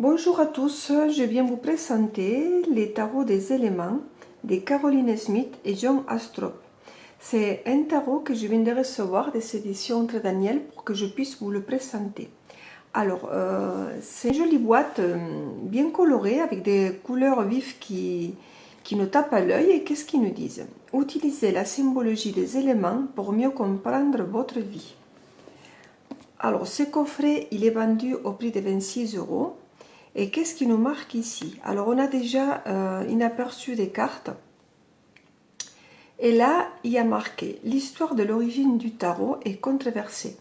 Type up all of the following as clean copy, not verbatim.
Bonjour à tous, je viens vous présenter les tarots des éléments de Caroline Smith et John Astrup. C'est un tarot que je viens de recevoir des éditions Entre Daniel pour que je puisse vous le présenter. Alors, c'est une jolie boîte bien colorée avec des couleurs vives qui nous tapent à l'œil. Et qu'est-ce qu'ils nous disent? Utilisez la symbologie des éléments pour mieux comprendre votre vie. Alors, ce coffret, il est vendu au prix de 26 €. Et qu'est-ce qui nous marque ici? Alors, on a déjà un aperçu des cartes. Et là, il y a marqué « L'histoire de l'origine du tarot est controversée.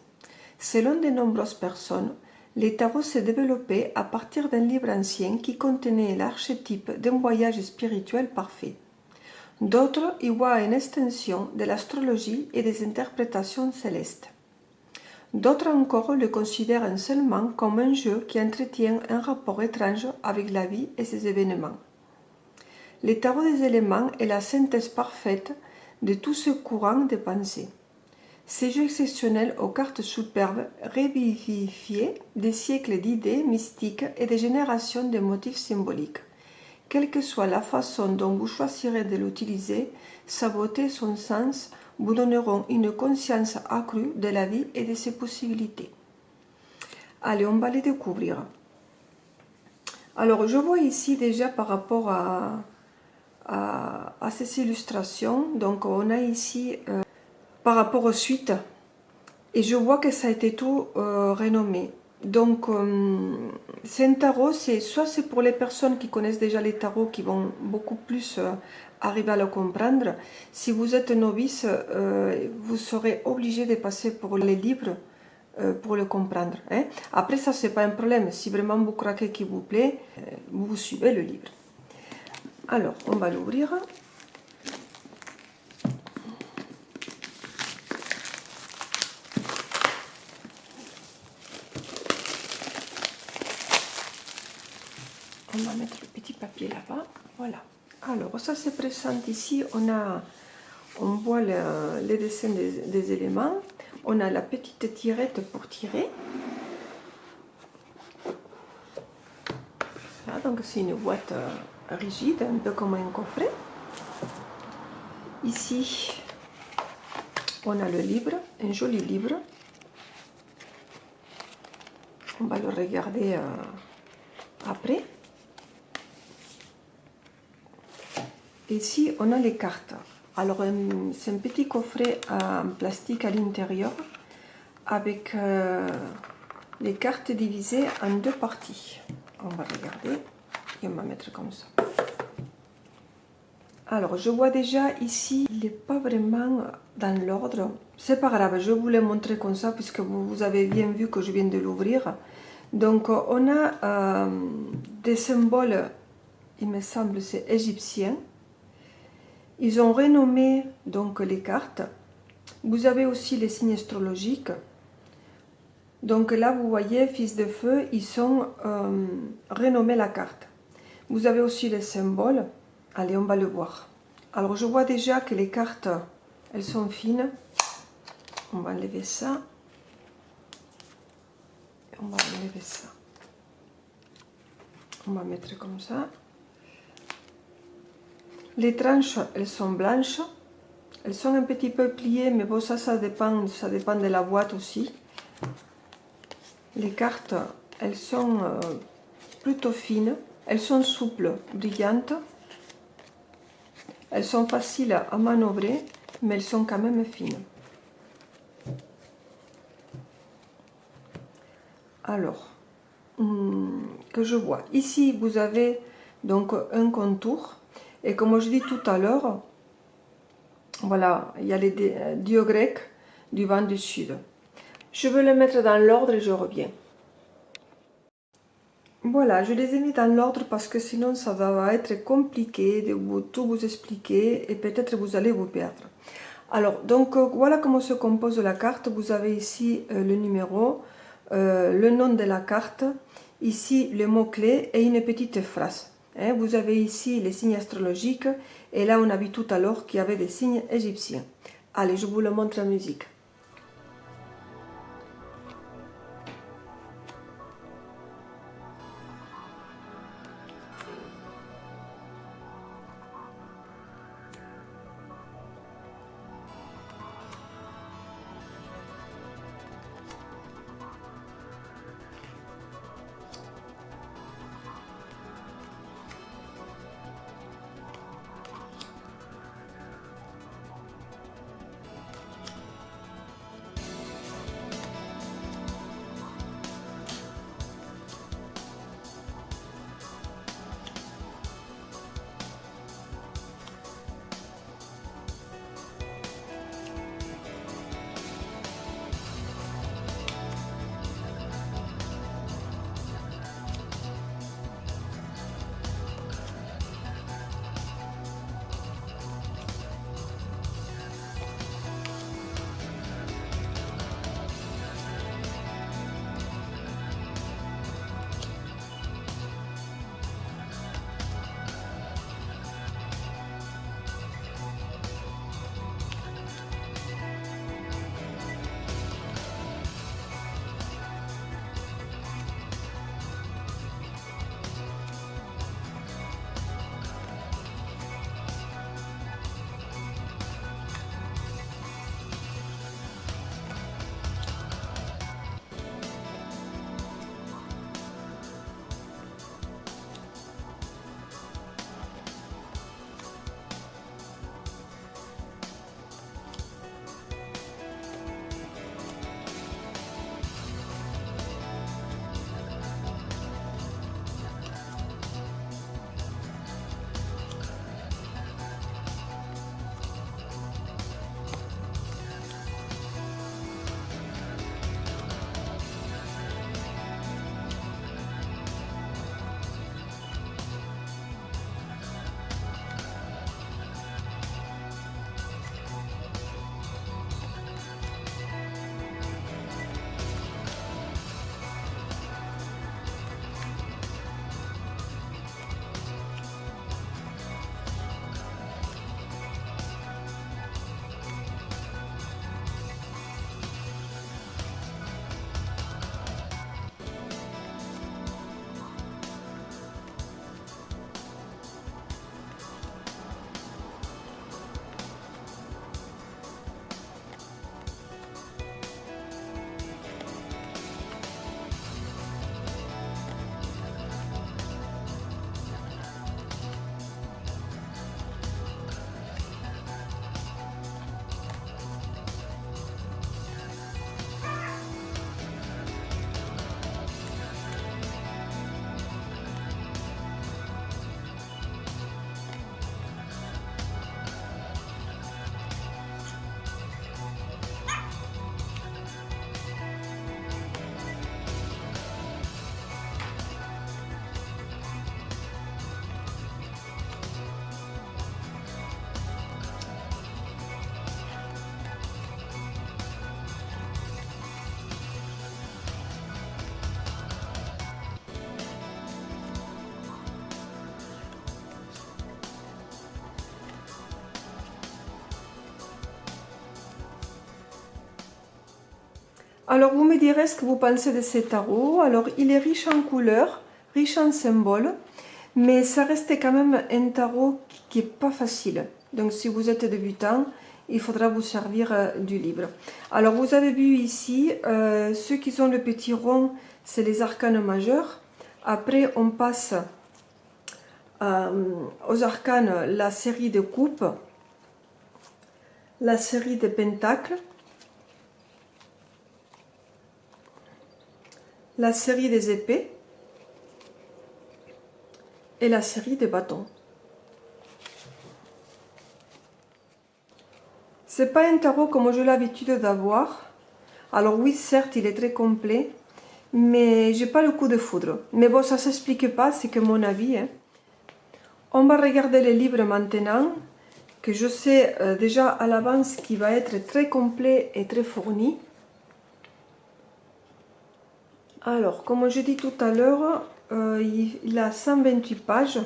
Selon de nombreuses personnes, les tarots s'est développé à partir d'un livre ancien qui contenait l'archétype d'un voyage spirituel parfait. D'autres y voient une extension de l'astrologie et des interprétations célestes. D'autres encore le considèrent seulement comme un jeu qui entretient un rapport étrange avec la vie et ses événements. Le tarot des éléments est la synthèse parfaite de tout ce courant de pensée. Ces jeux exceptionnels aux cartes superbes revivifiés des siècles d'idées mystiques et des générations de motifs symboliques. Quelle que soit la façon dont vous choisirez de l'utiliser, sa beauté et son sens vous donneront une conscience accrue de la vie et de ses possibilités. Allez, on va les découvrir. Alors, je vois ici déjà par rapport à ces illustrations, donc on a ici par rapport aux suites, et je vois que ça a été tout renommé. Donc, c'est un tarot, soit c'est pour les personnes qui connaissent déjà les tarots qui vont beaucoup plus arriver à le comprendre. Si vous êtes novice, vous serez obligé de passer pour les livres pour le comprendre. Hein. Après, ça, c'est pas un problème. Si vraiment vous croyez qu'il vous plaît, vous suivez le livre. Alors, on va l'ouvrir. On va mettre le petit papier là-bas. Voilà. Alors, ça se présente ici. On voit les dessins des éléments. On a la petite tirette pour tirer. Voilà, donc c'est une boîte rigide, un peu comme un coffret. Ici, on a le livre, un joli livre. On va le regarder après. Ici, on a les cartes. Alors, c'est un petit coffret en plastique à l'intérieur avec les cartes divisées en deux parties. On va regarder et on va mettre comme ça. Alors, je vois déjà ici, il n'est pas vraiment dans l'ordre. C'est pas grave, je vous l'ai montré comme ça puisque vous avez bien vu que je viens de l'ouvrir. Donc, on a des symboles, il me semble, c'est égyptien. Ils ont renommé donc les cartes. Vous avez aussi les signes astrologiques. Donc là, vous voyez, fils de feu, ils ont renommé la carte. Vous avez aussi les symboles. Allez, on va le voir. Alors, je vois déjà que les cartes, elles sont fines. On va enlever ça. Et on va enlever ça. On va mettre comme ça. Les tranches, elles sont blanches. Elles sont un petit peu pliées, mais bon, ça dépend de la boîte aussi. Les cartes, elles sont plutôt fines. Elles sont souples, brillantes. Elles sont faciles à manœuvrer, mais elles sont quand même fines. Alors, que je vois. Ici, vous avez donc un contour. Et comme je dis tout à l'heure, voilà, il y a les dieux grecs du vent du sud. Je vais les mettre dans l'ordre et je reviens. Voilà, je les ai mis dans l'ordre parce que sinon ça va être compliqué de tout vous expliquer et peut-être vous allez vous perdre. Alors, donc voilà comment se compose la carte. Vous avez ici le numéro, le nom de la carte, ici le mot-clé et une petite phrase. Hein, vous avez ici les signes astrologiques et là on a vu tout à l'heure qu'il y avait des signes égyptiens. Allez, je vous le montre en musique. Alors, vous me direz ce que vous pensez de ce tarot. Alors, il est riche en couleurs, riche en symboles, mais ça reste quand même un tarot qui n'est pas facile. Donc, si vous êtes débutant, il faudra vous servir du livre. Alors, vous avez vu ici, ceux qui ont le petit rond, c'est les arcanes majeurs. Après, on passe aux arcanes, la série de coupes, la série de pentacles, la série des épées et la série des bâtons. C'est pas un tarot comme j'ai l'habitude d'avoir. Alors oui, certes, il est très complet, mais j'ai pas le coup de foudre. Mais bon, ça s'explique pas, c'est que mon avis. Hein. On va regarder le livre maintenant, que je sais déjà à l'avance qu'il va être très complet et très fourni. Alors, comme je dis tout à l'heure, il a 128 pages.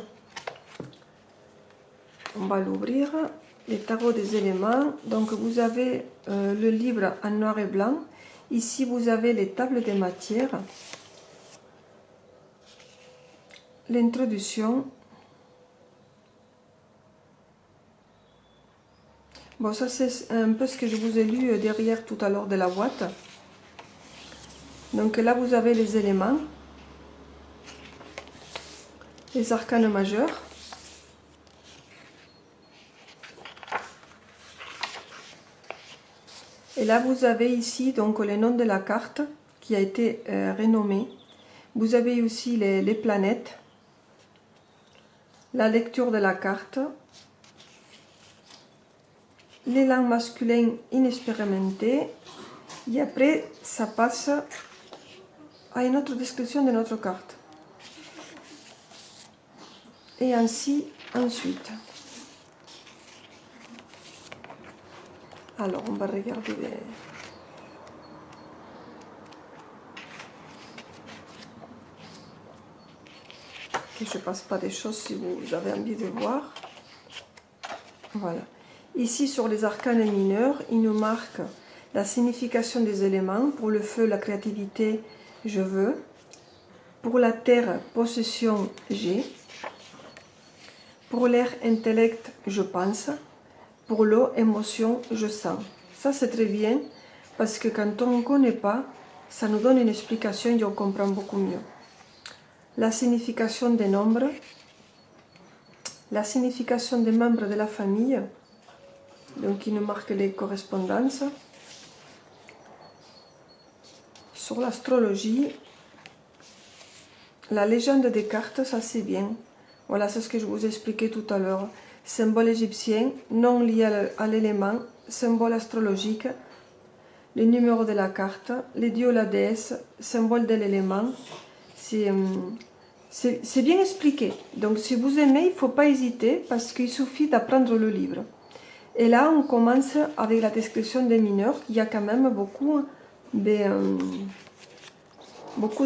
On va l'ouvrir. Les tarots des éléments. Donc, vous avez le livre en noir et blanc. Ici, vous avez les tables des matières. L'introduction. Bon, ça c'est un peu ce que je vous ai lu derrière tout à l'heure de la boîte. Donc là, vous avez les éléments. Les arcanes majeurs. Et là, vous avez ici donc le nom de la carte qui a été renommée. Vous avez aussi les planètes, la lecture de la carte, l'élan masculin inexpérimenté. Et après, ça passe à une autre description de notre carte. Et ainsi, ensuite. Alors, on va regarder que je ne passe pas des choses si vous avez envie de voir. Voilà. Ici, sur les arcanes mineurs, il nous marque la signification des éléments. Pour le feu, la créativité, je veux. Pour la terre, possession, j'ai. Pour l'air, intellect, je pense. Pour l'eau, émotion, je sens. Ça, c'est très bien parce que quand on ne connaît pas, ça nous donne une explication et on comprend beaucoup mieux. La signification des nombres, la signification des membres de la famille, donc il nous marque les correspondances. Sur l'astrologie, la légende des cartes, ça c'est bien. Voilà, c'est ce que je vous expliquais tout à l'heure. Symbole égyptien, non lié à l'élément, symbole astrologique, le numéro de la carte, les dieux, la déesse, symbole de l'élément. C'est bien expliqué. Donc si vous aimez, il ne faut pas hésiter parce qu'il suffit d'apprendre le livre. Et là, on commence avec la description des mineurs. Il y a quand même beaucoup de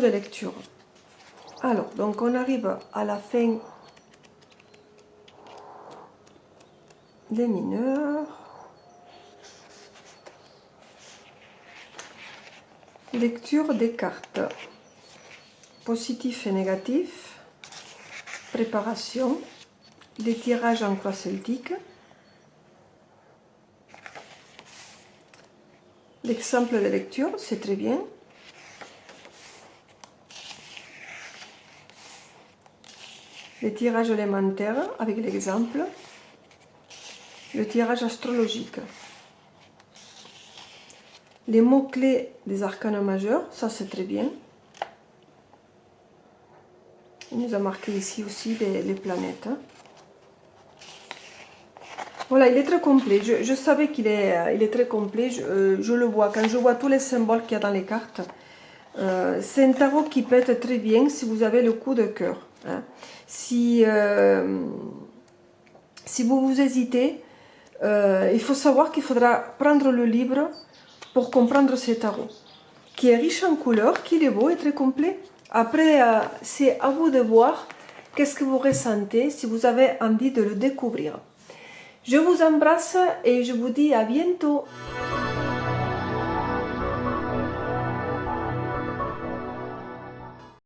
lectures. Alors, donc on arrive à la fin des mineurs. Lecture des cartes. Positif et négatif. Préparation. Des tirages en croix celtique. L'exemple de lecture, c'est très bien. Les tirages élémentaires avec l'exemple. Le tirage astrologique. Les mots-clés des arcanes majeurs, ça c'est très bien. Il nous a marqué ici aussi les planètes. Voilà, il est très complet. Je savais qu'il est très complet. Je le vois. Quand je vois tous les symboles qu'il y a dans les cartes, c'est un tarot qui peut être très bien si vous avez le coup de cœur. Hein. Si vous hésitez, il faut savoir qu'il faudra prendre le livre pour comprendre ce tarot, qui est riche en couleurs, qui est beau et très complet. Après, c'est à vous de voir qu'est-ce que vous ressentez, si vous avez envie de le découvrir. Je vous embrasse et je vous dis à bientôt.